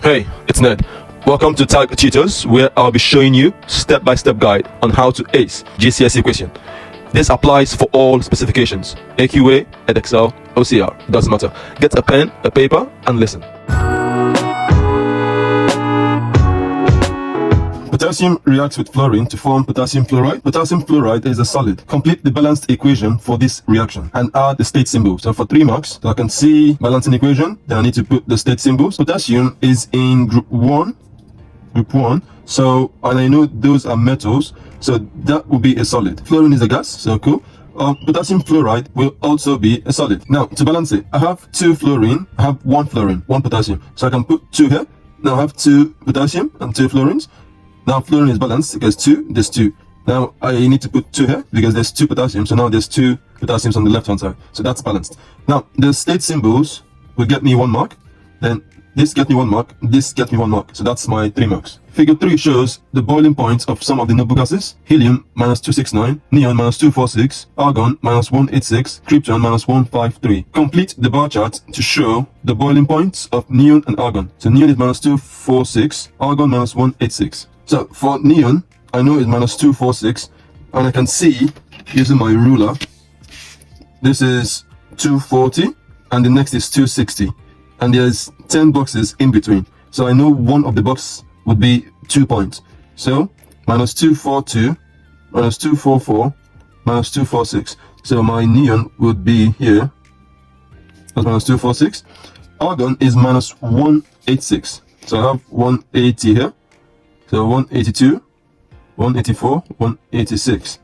Hey, it's Ned. Welcome to Tag Tutors, where I'll be showing you step-by-step guide on how to ace GCSE equation. This applies for all specifications: AQA, EdXL, OCR, doesn't matter. Get a pen, a paper, and listen. Potassium reacts with fluorine to form potassium fluoride. Potassium fluoride is a solid. Complete the balanced equation for this reaction and add the state symbol. So for 3 marks, so I can see balancing equation, then I need to put the state symbols. Potassium is in group 1, so, and I know those are metals, so that will be a solid. Fluorine is a gas, so cool. Potassium fluoride will also be a solid. Now, to balance it, I have 2 fluorine, I have 1 fluorine, 1 potassium. So I can put 2 here. Now I have 2 potassium and 2 fluorines. Now fluorine is balanced because 2, there's 2. Now I need to put 2 here because there's 2 potassium, so now there's 2 potassiums on the left hand side. So that's balanced. Now the state symbols will get me 1 mark, then this get me 1 mark, this get me 1 mark. So that's my 3 marks. Figure 3 shows the boiling points of some of the noble gases: helium -269, neon -246, argon -186, krypton -153. Complete the bar chart to show the boiling points of neon and argon. So neon is -246, argon -186. So for neon, I know it's -246, and I can see using my ruler, this is 240, and the next is 260, and there's 10 boxes in between. So I know one of the boxes would be 2 points. So -242, -244, -246. So my neon would be here. That's -246. Argon is -186. So I have 180 here. So 182, 184, 186.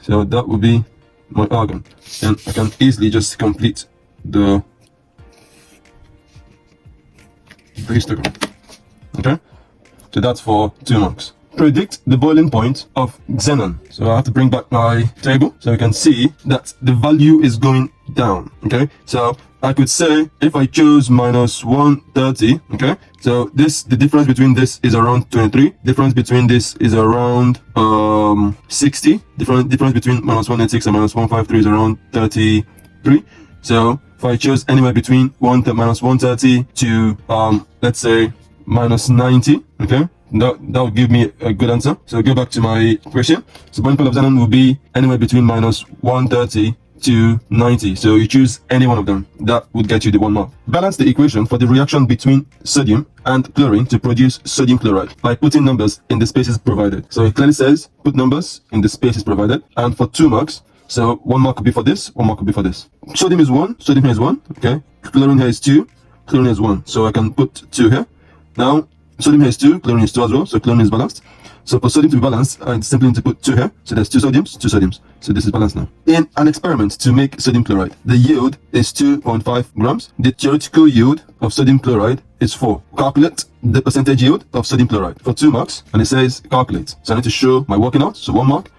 So that would be my argon. And I can easily just complete the histogram. Okay? So that's for 2 marks. Predict the boiling point of xenon. So I have to bring back my table so we can see that the value is going down. Okay? So I could say if I chose -130, okay, so the difference between this is around 23, difference between this is around 60, difference between -186 and -153 is around 33. So if I chose anywhere between -130 to let's say -90, okay, that would give me a good answer. So go back to my question. So boiling point of xenon will be anywhere between -130 to 90. So you choose any one of them. That would get you the 1 mark. Balance the equation for the reaction between sodium and chlorine to produce sodium chloride by putting numbers in the spaces provided. So it clearly says put numbers in the spaces provided, and for 2 marks. So 1 mark could be for this, 1 mark could be for this. Sodium is 1, sodium here is 1, okay. Chlorine here is 2, chlorine is 1. So I can put 2 here. Now sodium here is 2, chlorine is 2 as well, so chlorine is balanced. So for sodium to be balanced, I simply need to put 2 here. So there's 2 sodiums, 2 sodiums. So this is balanced now. In an experiment to make sodium chloride, the yield is 2.5 grams. The theoretical yield of sodium chloride is 4. Calculate the percentage yield of sodium chloride for 2 marks, and it says calculate. So I need to show my working out. So 1 mark,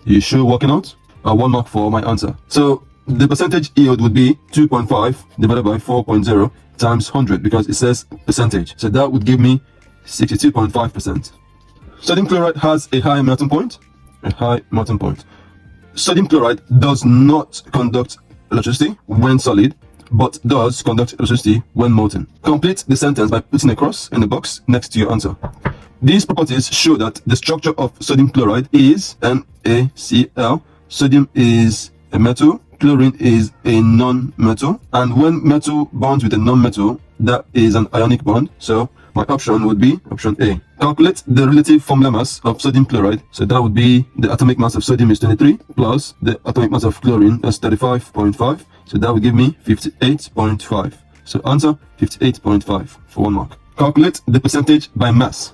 you show working out, 1 mark for my answer. So the percentage yield would be 2.5 divided by 4.0 times 100, because it says percentage. So that would give me 62.5%. Sodium chloride has a high melting point. Sodium chloride does not conduct electricity when solid, but does conduct electricity when molten. Complete the sentence by putting a cross in the box next to your answer. These properties show that the structure of sodium chloride is NaCl. Sodium is a metal, chlorine is a non-metal, and when metal bonds with a non-metal, that is an ionic bond. So my option would be option A. Calculate the relative formula mass of sodium chloride. So that would be the atomic mass of sodium is 23 plus the atomic mass of chlorine is 35.5. So that would give me 58.5. So answer 58.5 for 1 mark. Calculate the percentage by mass.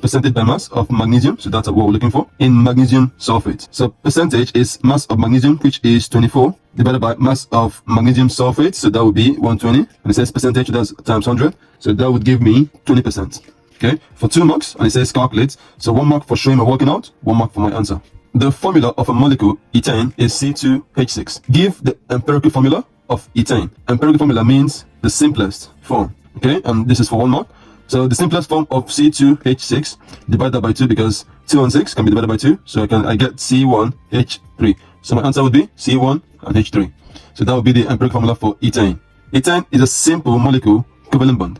Percentage by mass of magnesium, so that's what we're looking for, in magnesium sulfate. So percentage is mass of magnesium, which is 24, divided by mass of magnesium sulfate, so that would be 120, and it says percentage, that's times 100, so that would give me 20%. Okay, for 2 marks, and it says calculate, so 1 mark for showing my working out, 1 mark for my answer. The formula of a molecule ethane is C2H6. Give the empirical formula of ethane. Empirical formula means the simplest form. Okay, and this is for 1 mark. So the simplest form of C2H6, divide that by 2, because 2 and 6 can be divided by 2. So I get C1H3. So my answer would be C1 and H3. So that would be the empirical formula for ethane. Ethane is a simple molecule covalent bond.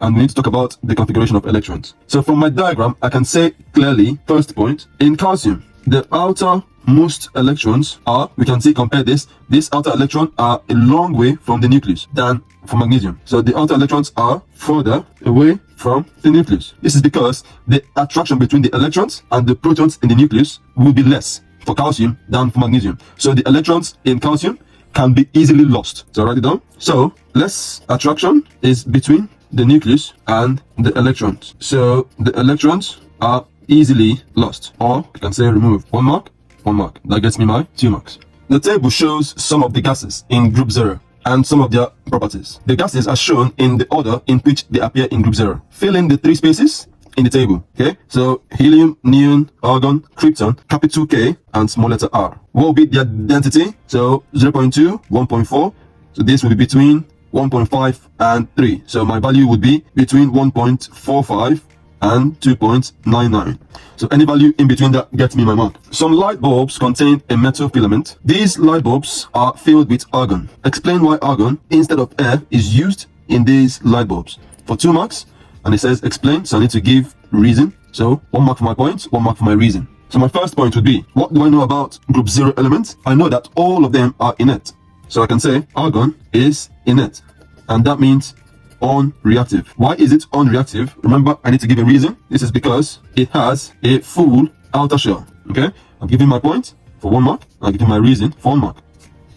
and we need to talk about the configuration of electrons. So from my diagram, I can say clearly, first point, in calcium, the outermost electrons are, we can see, compare this outer electron are a long way from the nucleus than for magnesium. So the outer electrons are further away from the nucleus. This is because the attraction between the electrons and the protons in the nucleus will be less for calcium than for magnesium. So the electrons in calcium can be easily lost. So write it down. So less attraction is between the nucleus and the electrons. So the electrons are easily lost, or you can say remove. 1 mark, 1 mark. That gets me my 2 marks. The table shows some of the gases in group 0 and some of their properties. The gases are shown in the order in which they appear in group 0. Fill in the 3 spaces in the table. Okay, so helium, neon, argon, krypton, capital K, and small letter r. What will be their density? So 0.2, 1.4. So this will be between 1.5 and 3. So my value would be between 1.45 and 2.99. So any value in between that gets me my mark. Some light bulbs contain a metal filament. These light bulbs are filled with argon. Explain why argon instead of air is used in these light bulbs. For 2 marks, and it says explain, so I need to give reason. So 1 mark for my point, 1 mark for my reason. So my first point would be, what do I know about group 0 elements? I know that all of them are inert. So I can say argon is inert, and that means unreactive. Why is it unreactive? Remember, I need to give a reason. This is because it has a full outer shell. Okay, I'm giving my point for 1 mark. I'm giving my reason for 1 mark.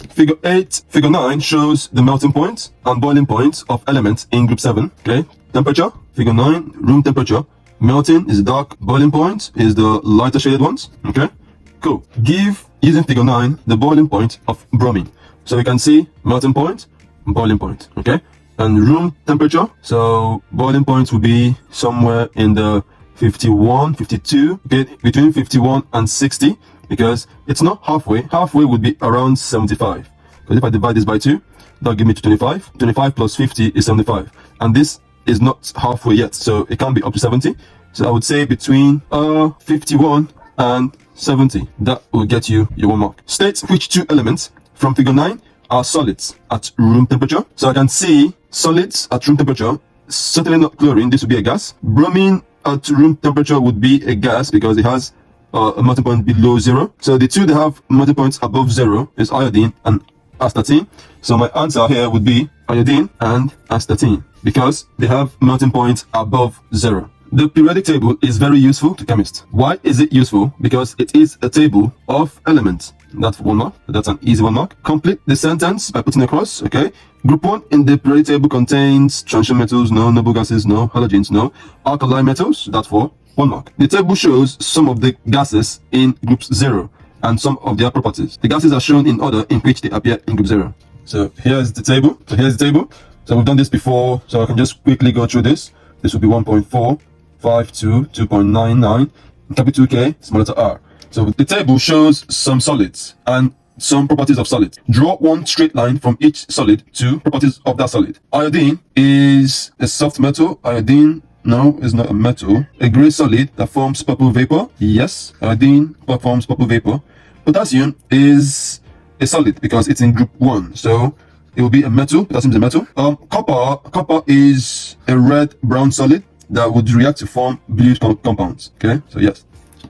Figure 9 shows the melting point and boiling point of elements in group 7. Okay, temperature, figure 9, room temperature. Melting is dark, boiling point is the lighter shaded ones. Okay, cool. Give, using figure 9, the boiling point of bromine. So we can see melting point, boiling point. Okay, and room temperature. So boiling point will be somewhere in the 51, 52, okay, between 51 and 60, because it's not halfway. Halfway would be around 75. Because if I divide this by 2, that'll give me 25. 25 plus 50 is 75. And this is not halfway yet, so it can be up to 70. So I would say between 51 and 70. That will get you your 1 mark. State which 2 elements from figure 9 are solids at room temperature. So I can see solids at room temperature, certainly not chlorine, this would be a gas. Bromine at room temperature would be a gas because it has a melting point below 0. So the 2 that have melting points above 0 is iodine and astatine. So my answer here would be iodine and astatine because they have melting points above 0. The periodic table is very useful to chemists. Why is it useful? Because it is a table of elements. That's 1 mark. That's an easy 1 mark. Complete the sentence by putting a cross. Okay. Group 1 in the periodic table contains transition metals, no. Noble gases, no. Halogens, no. Alkali metals, that's for 1 mark. The table shows some of the gases in groups 0 and some of their properties. The gases are shown in order in which they appear in group 0. So here's the table. So we've done this before, so I can just quickly go through this. This will be 1.4, 5.2, 2.99, capital K, small letter r. So the table shows some solids and some properties of solids. Draw 1 straight line from each solid to properties of that solid. Iodine is a soft metal. Iodine, no, is not a metal. A gray solid that forms purple vapor. Yes, iodine forms purple vapor. Potassium is a solid because it's in group 1. So it will be a metal. Potassium is a metal. Copper is a red brown solid that would react to form blue compounds. Okay, so yes.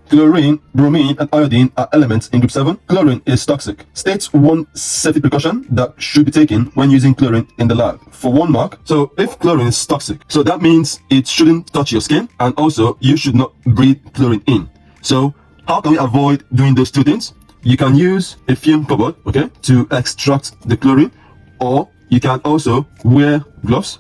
Chlorine, bromine, and iodine are elements in group 7. Chlorine is toxic. States 1 safety precaution that should be taken when using chlorine in the lab. For 1 mark, so if chlorine is toxic, so that means it shouldn't touch your skin, and also you should not breathe chlorine in. So how can we avoid doing those 2 things? You can use a fume cupboard, okay, to extract the chlorine, or you can also wear gloves.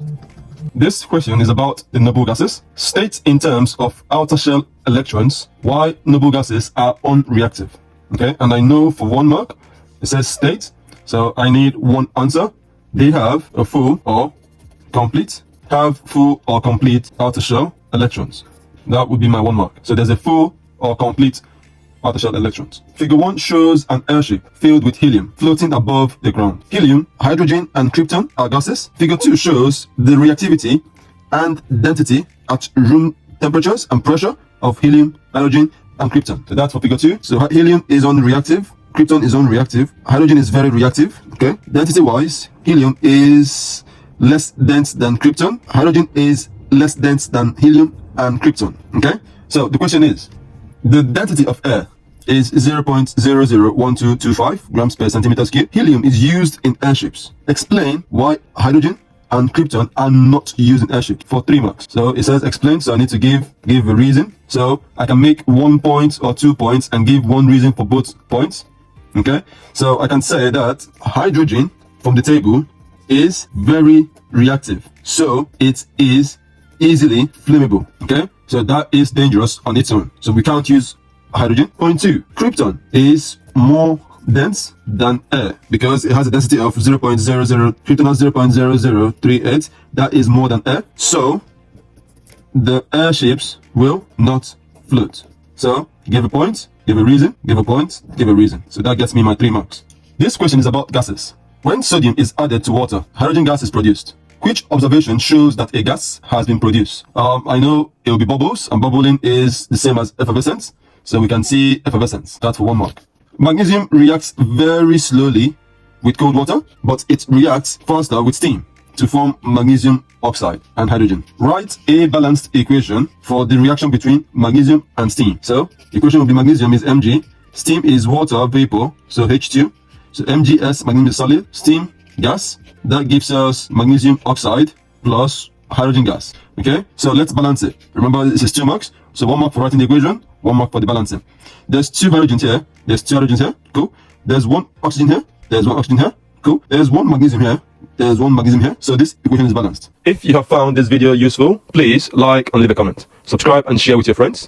This question is about the noble gases. State in terms of outer shell electrons why noble gases are unreactive. Okay, and I know for 1 mark it says state, so I need 1 answer. They have a full or complete outer shell electrons. That would be my 1 mark. So there's a full or complete outer shell electrons. Figure 1 shows an airship filled with helium floating above the ground. Helium, hydrogen, and krypton are gases. Figure 2 shows the reactivity and density at room temperatures and pressure of helium, hydrogen, and krypton. So that's for figure 2. So helium is unreactive, krypton is unreactive, hydrogen is very reactive. Okay, density wise, helium is less dense than krypton, hydrogen is less dense than helium and krypton. Okay, so the question is, the density of air is 0.001225 grams per centimeters cube. Helium is used in airships. Explain why hydrogen and krypton are not used in airships, for 3 marks. So it says explain, so I need to give a reason. So I can make 1 point or 2 points and give 1 reason for both points. Okay, so I can say that hydrogen from the table is very reactive, so it is easily flammable. Okay, so that is dangerous on its own, so we can't use hydrogen. Point 2, krypton is more dense than air because it has a density of 0.00, krypton has 0.0038. that is more than air, so the airships will not float. So give a point, give a reason, give a point, give a reason. So that gets me my 3 marks. This question is about gases. When sodium is added to water, hydrogen gas is produced. Which observation shows that a gas has been produced? I know it will be bubbles, and bubbling is the same as effervescence, so we can see effervescence. That's for 1 mark. Magnesium reacts very slowly with cold water, but it reacts faster with steam to form magnesium oxide and hydrogen. Write a balanced equation for the reaction between magnesium and steam. So the equation will be magnesium is Mg, steam is water vapor, so H2. So Mgs, magnesium is solid, steam gas, that gives us magnesium oxide plus hydrogen gas. Okay, so let's balance it. Remember, this is 2 marks, so 1 mark for writing the equation, 1 mark for the balancing. There's 2 hydrogens here, there's 2 hydrogens here, cool. There's 1 oxygen here, there's 1 oxygen here, cool. There's 1 magnesium here, there's 1 magnesium here, so this equation is balanced. If you have found this video useful, please like and leave a comment. Subscribe and share with your friends.